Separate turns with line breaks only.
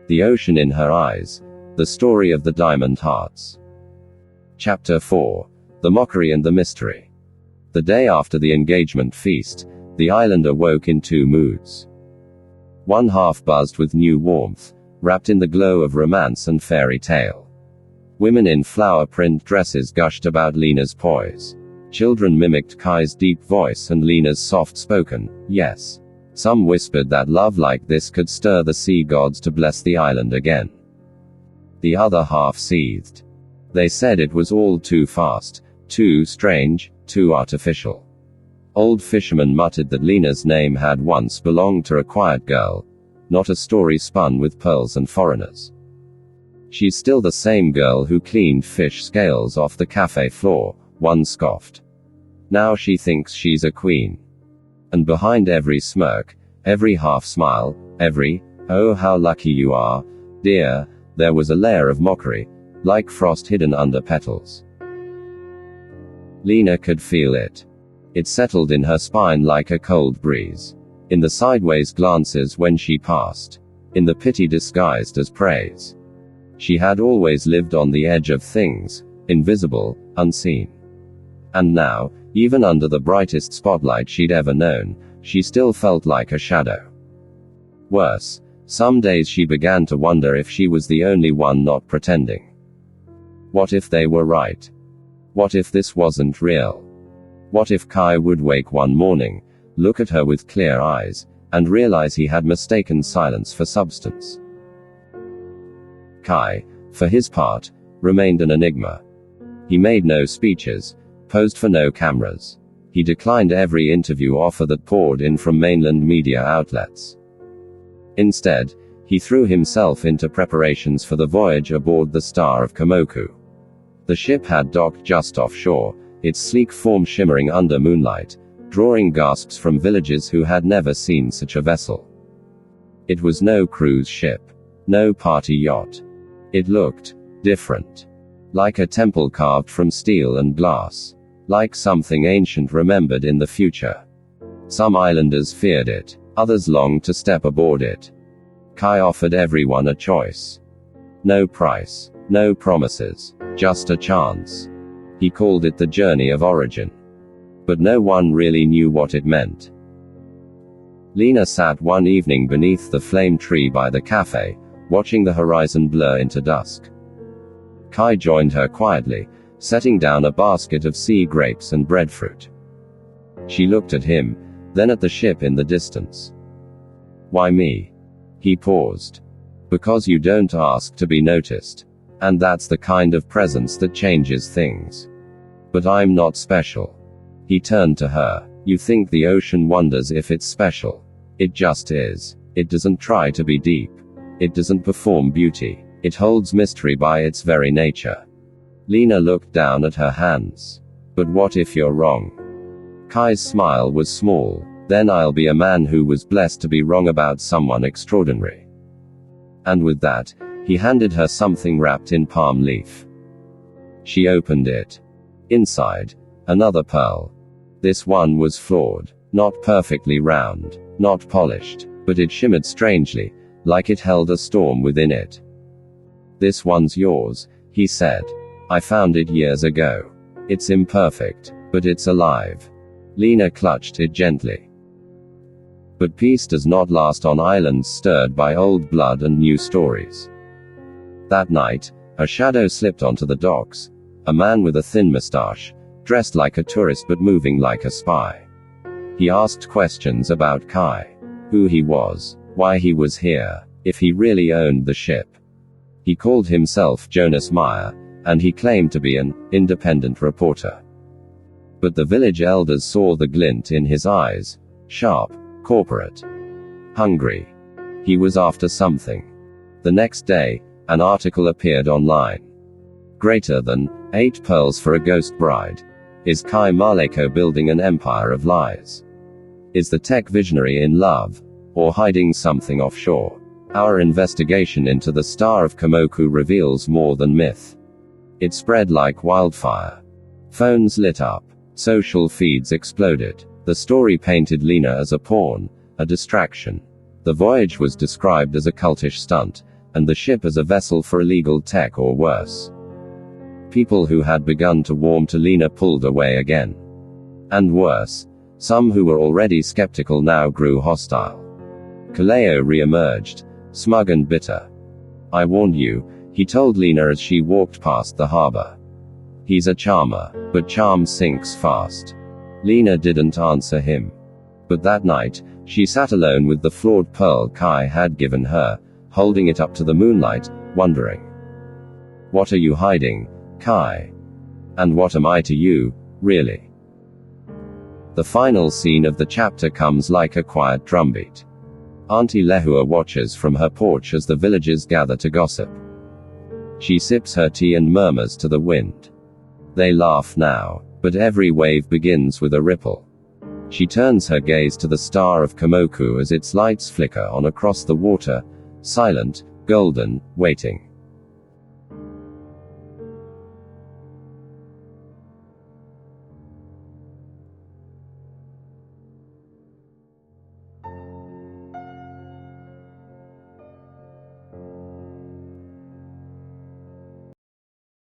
The ocean in her eyes. The story of the diamond hearts. Chapter 4. The mockery and the mystery. The day after the engagement feast, the island awoke in two moods. One half buzzed with new warmth, wrapped in the glow of romance and fairy tale. Women in flower print dresses gushed about Lena's poise. Children mimicked Kai's deep voice and Lena's soft-spoken, yes. Some whispered that love like this could stir the sea gods to bless the island again. The other half seethed. They said it was all too fast, too strange, too artificial. Old fishermen muttered that Lena's name had once belonged to a quiet girl, not a story spun with pearls and foreigners. She's still the same girl who cleaned fish scales off the cafe floor, one scoffed. Now she thinks she's a queen. And behind every smirk, every half smile, every, "Oh how lucky you are, dear," there was a layer of mockery, like frost hidden under petals. Lena could feel it. It settled in her spine like a cold breeze. In the sideways glances when she passed. In the pity disguised as praise. She had always lived on the edge of things, invisible, unseen. And now, even under the brightest spotlight she'd ever known, she still felt like a shadow. Worse, some days she began to wonder if she was the only one not pretending. What if they were right? What if this wasn't real? What if Kai would wake one morning, look at her with clear eyes, and realize he had mistaken silence for substance? Kai, for his part, remained an enigma. He made no speeches, posed for no cameras. He declined every interview offer that poured in from mainland media outlets. Instead, he threw himself into preparations for the voyage aboard the Star of Komoku. The ship had docked just offshore, its sleek form shimmering under moonlight, drawing gasps from villagers who had never seen such a vessel. It was no cruise ship. No party yacht. It looked different. Like a temple carved from steel and glass. Like something ancient remembered in the future. Some islanders feared it, others longed to step aboard it. Kai offered everyone a choice. No price, no promises, just a chance. He called it the journey of origin. But no one really knew what it meant. Lena sat one evening beneath the flame tree by the cafe, watching the horizon blur into dusk. Kai joined her quietly, setting down a basket of sea grapes and breadfruit. She looked at him, then at the ship in the distance. "Why me?" He paused. "Because you don't ask to be noticed. And that's the kind of presence that changes things. But I'm not special." He turned to her. "You think the ocean wonders if it's special. It just is. It doesn't try to be deep. It doesn't perform beauty. It holds mystery by its very nature." Lena looked down at her hands. "But what if you're wrong?" Kai's smile was small. "Then I'll be a man who was blessed to be wrong about someone extraordinary." And with that, he handed her something wrapped in palm leaf. She opened it. Inside, another pearl. This one was flawed. Not perfectly round. Not polished. But it shimmered strangely, like it held a storm within it. "This one's yours," he said. "I found it years ago. It's imperfect, but it's alive." Lena clutched it gently. But peace does not last on islands stirred by old blood and new stories. That night, a shadow slipped onto the docks. A man with a thin mustache, dressed like a tourist but moving like a spy. He asked questions about Kai. Who he was, why he was here, if he really owned the ship. He called himself Jonas Meyer, and he claimed to be an independent reporter. But the village elders saw the glint in his eyes. Sharp, corporate, hungry. He was after something. The next day, an article appeared online. Greater than 8 pearls for a ghost bride. Is Kai Maleko building an empire of lies? Is the tech visionary in love? Or hiding something offshore? Our investigation into the Star of Komoku reveals more than myth. It spread like wildfire. Phones lit up. Social feeds exploded. The story painted Lena as a pawn, a distraction. The voyage was described as a cultish stunt, and the ship as a vessel for illegal tech or worse. People who had begun to warm to Lena pulled away again. And worse, some who were already skeptical now grew hostile. Kaleo re-emerged, smug and bitter. "I warned you," he told Lena as she walked past the harbor. "He's a charmer, but charm sinks fast." Lena didn't answer him. But that night, she sat alone with the flawed pearl Kai had given her, holding it up to the moonlight, wondering. "What are you hiding, Kai? And what am I to you, really?" The final scene of the chapter comes like a quiet drumbeat. Auntie Lehua watches from her porch as the villagers gather to gossip. She sips her tea and murmurs to the wind. They laugh now, but every wave begins with a ripple. She turns her gaze to the star of Komoku as its lights flicker on across the water, silent, golden, waiting.